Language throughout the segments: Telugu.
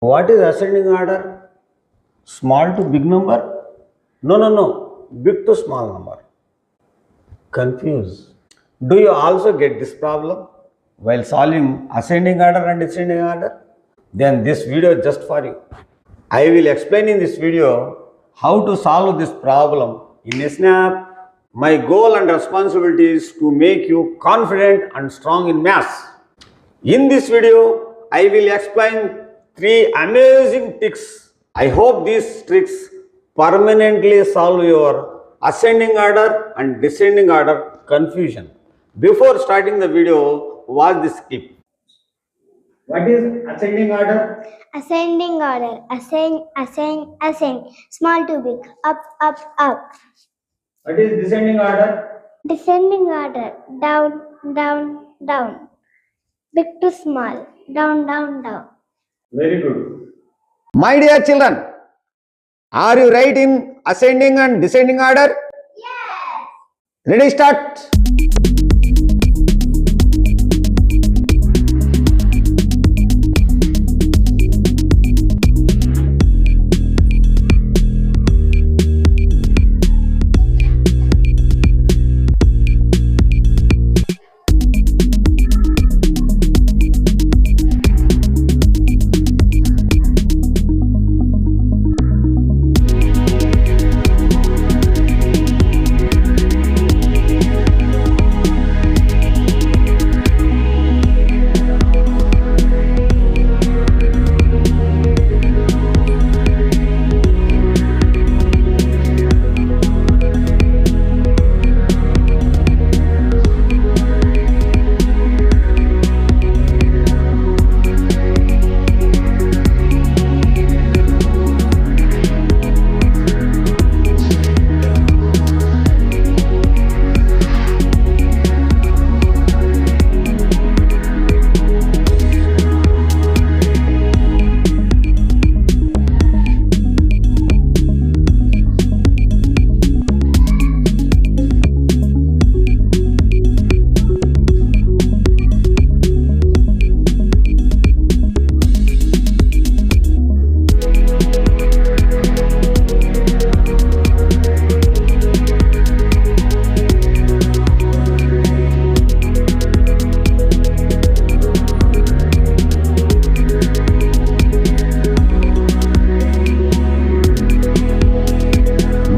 What is ascending order? Small to big number? No. Big to small number. Confused. Do you also get this problem while solving ascending order and descending order? Then this video is just for you. I will explain in this video how to solve this problem in a snap. My goal and responsibility is to make you confident and strong in maths. In this video, I will explain 3 amazing tricks. I hope these tricks permanently solve your ascending order and descending order confusion. Before starting the video, watch this clip. What is ascending order? Ascending order. Ascend. Small to big. Up. What is descending order? Descending order. Down. Big to small. Down. Very good. My dear children, are you right in ascending and descending order? Yes. Ready, start.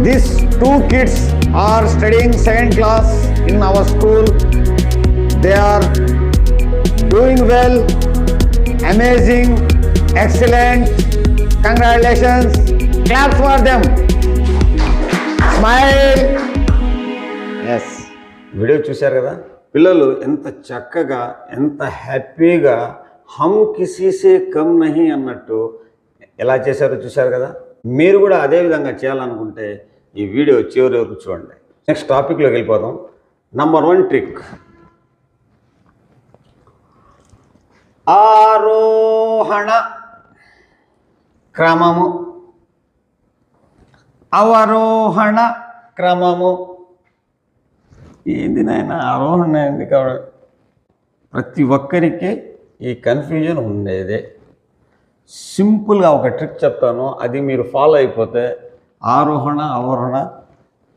These 2 kids are studying 2nd class in our school. They are doing well, amazing, excellent. Congratulations. Claps for them. Smile. Yes. Video చూశారు కదా, పిల్లలు ఎంత చక్కగా ఎంత హ్యాపీగా హమ్ కిసీసే కమ్ నహీ అన్నట్టు ఎలా చేశారో చూశారు కదా. మీరు కూడా అదే విధంగా చేయాలనుకుంటే ఈ వీడియో చివరి వరకు చూడండి. నెక్స్ట్ టాపిక్లోకి వెళ్ళిపోదాం. నంబర్ 1 ట్రిక్, ఆరోహణ క్రమము, అవరోహణ క్రమము. ఏంది నాయన ఆరోహణ ఏంది కావడం? ప్రతి ఒక్కరికి ఈ కన్ఫ్యూజన్ ఉండేదే. సింపుల్గా ఒక ట్రిక్ చెప్తాను, అది మీరు ఫాలో అయిపోతే ఆరోహణ అవరోహణ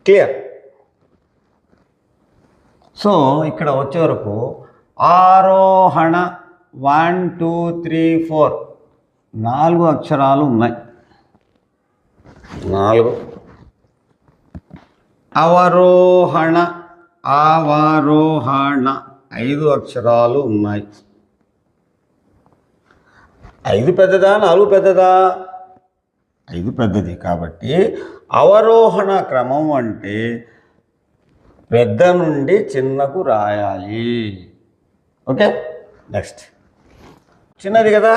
క్లియర్. సో ఇక్కడ వచ్చే వరకు ఆరోహణ 1 2 3 4 4 అక్షరాలు ఉన్నాయి. 4. అవరోహణ 5 అక్షరాలు ఉన్నాయి. 5 పెద్దదా 4 పెద్దదా? 5 పెద్దది. కాబట్టి అవరోహణ క్రమం అంటే పెద్ద నుండి చిన్నకు రాయాలి. ఓకే, నెక్స్ట్ చిన్నది కదా,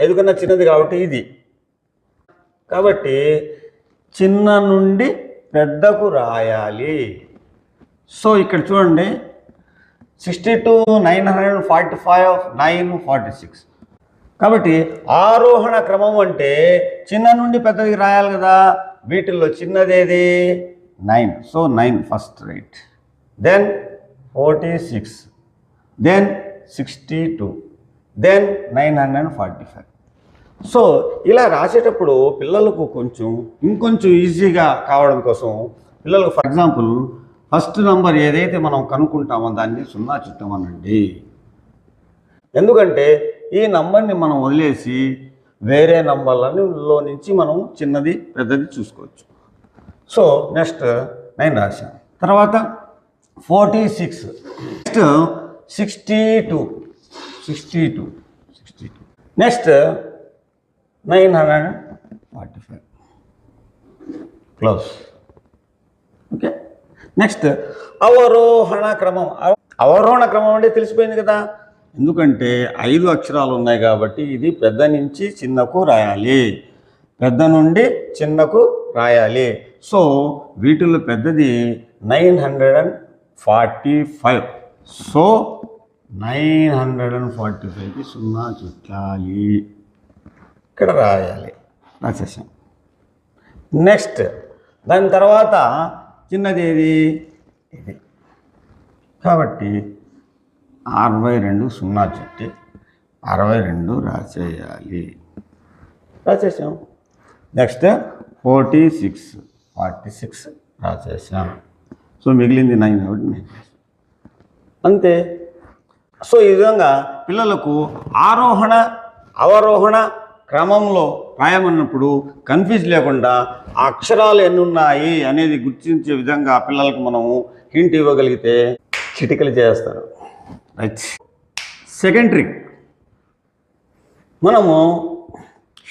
5 కన్నా చిన్నది కాబట్టి ఇది. కాబట్టి చిన్న నుండి పెద్దకు రాయాలి. సో ఇక్కడ చూడండి, 62 945 946. కాబట్టి ఆరోహణ క్రమం అంటే చిన్న నుండి పెద్దది రాయాలి కదా. వీటిల్లో చిన్నదేది 9. So 9 first write, then 46, then 62, then 945. So ఇలా రాసేటప్పుడు పిల్లలకు ఇంకొంచెం ఈజీగా కావడం కోసం పిల్లలకు ఫర్ ఎగ్జాంపుల్ ఫస్ట్ నంబర్ ఏదైతే మనం కనుక్కుంటామో దాన్ని 0 చుట్టమనండి. ఎందుకంటే ఈ నంబర్ని మనం వదిలేసి వేరే నంబర్లలో నుంచి మనం చిన్నది పెద్దది చూసుకోవచ్చు. So next 9 రాశాం. తర్వాత 46, next 62, next 945 close. Okay, next అవరోహణ క్రమం. అవరోహణ క్రమం అంటే తెలిసిపోయింది కదా, ఎందుకంటే 5 అక్షరాలు ఉన్నాయి కాబట్టి ఇది పెద్ద నుంచి చిన్నకు రాయాలి, పెద్ద నుండి చిన్నకు రాయాలి. సో వీటిలో పెద్దది 945. సో 945కి 0 చుట్టాలి, ఇక్కడ రాయాలి, రాసేసాం. నెక్స్ట్ దాని తర్వాత చిన్నది ఏది, ఇది కాబట్టి 62 0 చుట్టి 62 రాసేయాలి, రాసేసాం. నెక్స్ట్ 46 రాసేసాం. సో మిగిలింది 9 కాబట్టి 9 అంతే. సో ఈ విధంగా పిల్లలకు ఆరోహణ అవరోహణ క్రమంలో రాయమన్నప్పుడు కన్ఫ్యూజ్ లేకుండా ఆ అక్షరాలు ఎన్ని ఉన్నాయి అనేది గుర్తించే విధంగా పిల్లలకు మనము హింట్ ఇవ్వగలిగితే చిటికలు చేస్తారు. రైట్. సెకండ్ ట్రిక్, మనము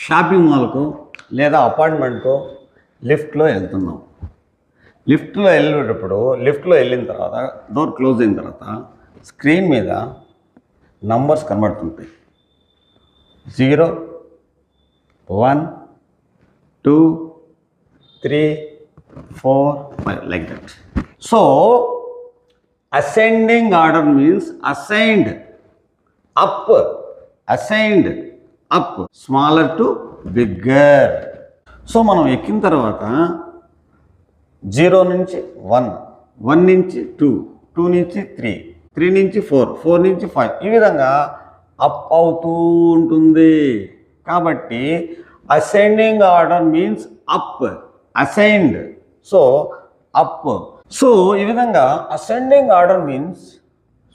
షాపింగ్ మాల్కు లేదా అపార్ట్మెంట్కో లిఫ్ట్లో వెళ్తున్నాం. లిఫ్ట్లో వెళ్ళిన తర్వాత డోర్ క్లోజ్ అయిన తర్వాత స్క్రీన్ మీద numbers కనబడుతుంటాయి. 0, 1, 2, 3, 4, 5 like that. So ascending order means assigned up, smaller to bigger. So మనం ఎక్కిన తర్వాత 0 నుంచి 1, 1 నుంచి 2, 2 నుంచి 3, 3 నుంచి 4, 4 నుంచి 5 ఈ విధంగా అప్ అవుతూ ఉంటుంది. కాబట్టి ascending order means up, assigned, so up. So ఈ విధంగా ascending order means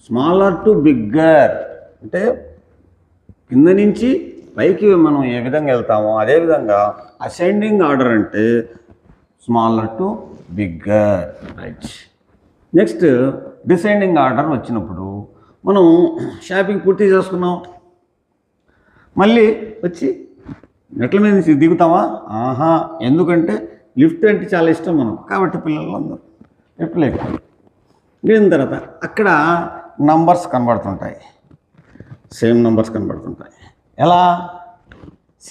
smaller to bigger, అంటే కింద నుంచి పైకి మనం ఏ విధంగా వెళ్తామో అదేవిధంగా అసెండింగ్ ఆర్డర్ అంటే smaller to bigger. Right. Next descending order వచ్చినప్పుడు మనం షాపింగ్ పూర్తి చేసుకున్నాం, మళ్ళీ వచ్చి మెట్ల మీద నుంచి దిగుతామా? ఎందుకంటే లిఫ్ట్ అంటే చాలా ఇష్టం మనకు, కాబట్టి పిల్లలందరూ లిఫ్ట్లో ఎక్కుతారు. దిగిన తర్వాత అక్కడ నంబర్స్ కనబడుతుంటాయి, సేమ్ నంబర్స్ కనబడుతుంటాయి. ఎలా?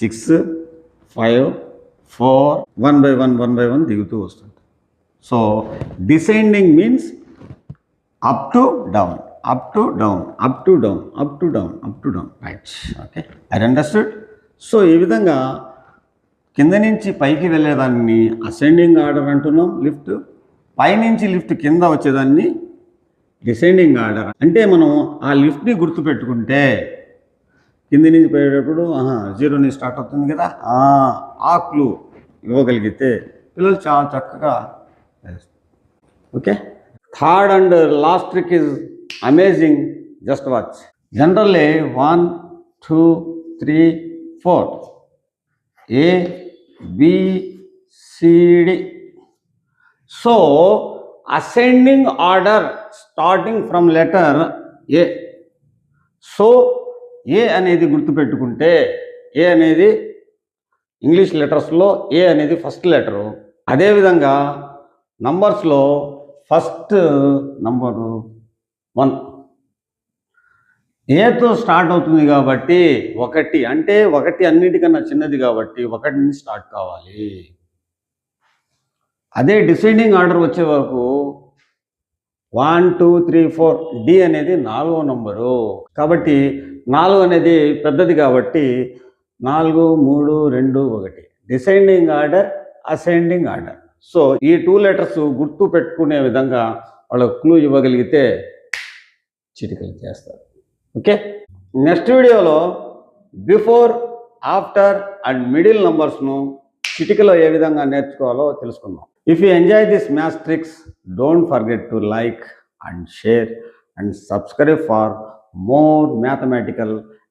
6, 5, 4 1 by 1 దిగుతూ వస్తుంది. So descending means up to down, right. Okay, I understood. So ఈ విధంగా కింద నుంచి పైకి వెళ్ళేదాన్ని అసెండింగ్ ఆర్డర్ అంటున్నాం లిఫ్ట్, పైనుంచి లిఫ్ట్ కింద వచ్చేదాన్ని డిసెండింగ్ ఆర్డర్. అంటే మనం ఆ లిఫ్ట్ని గుర్తుపెట్టుకుంటే కింది నుంచి పోయేటప్పుడు 0 నుంచి స్టార్ట్ అవుతుంది కదా, ఆ క్లూ ఇవ్వగలిగితే పిల్లలు చాలా చక్కగా చేస్తారు. Okay, third and last trick is amazing, just watch. Generally 1, 2, 3, 4 A, B, C, D. So ascending order starting from letter A. So A అనేది గుర్తుపెట్టుకుంటే, ఏ అనేది ఇంగ్లీష్ లెటర్స్లో ఏ అనేది ఫస్ట్ లెటరు, అదేవిధంగా నంబర్స్లో ఫస్ట్ నంబరు 1 ఏతో స్టార్ట్ అవుతుంది కాబట్టి 1 అంటే 1 అన్నిటికన్నా చిన్నది కాబట్టి 1 నుంచి స్టార్ట్ కావాలి. అదే డిసెండింగ్ ఆర్డర్ వచ్చే వరకు 1, 2, 3, 4 డి అనేది 4వ నంబరు కాబట్టి 4 అనేది పెద్దది కాబట్టి 4, 3, 2, 1 descending order, ascending order. So ఈ 2 లెటర్స్ గుర్తు పెట్టుకునే విధంగా వాళ్ళకు క్లూ ఇవ్వగలిగితే చిటికలు చేస్తారు. ఓకే, నెక్స్ట్ వీడియోలో బిఫోర్, ఆఫ్టర్ అండ్ మిడిల్ నంబర్స్ను చిటికలో ఏ విధంగా నేర్చుకోవాలో తెలుసుకుందాం. If you enjoy this maths tricks, don't forget to like and share and subscribe for more mathematical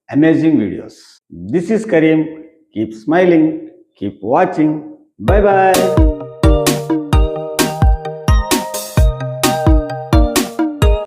amazing videos. This is Kareem. Keep smiling, keep watching. Bye bye.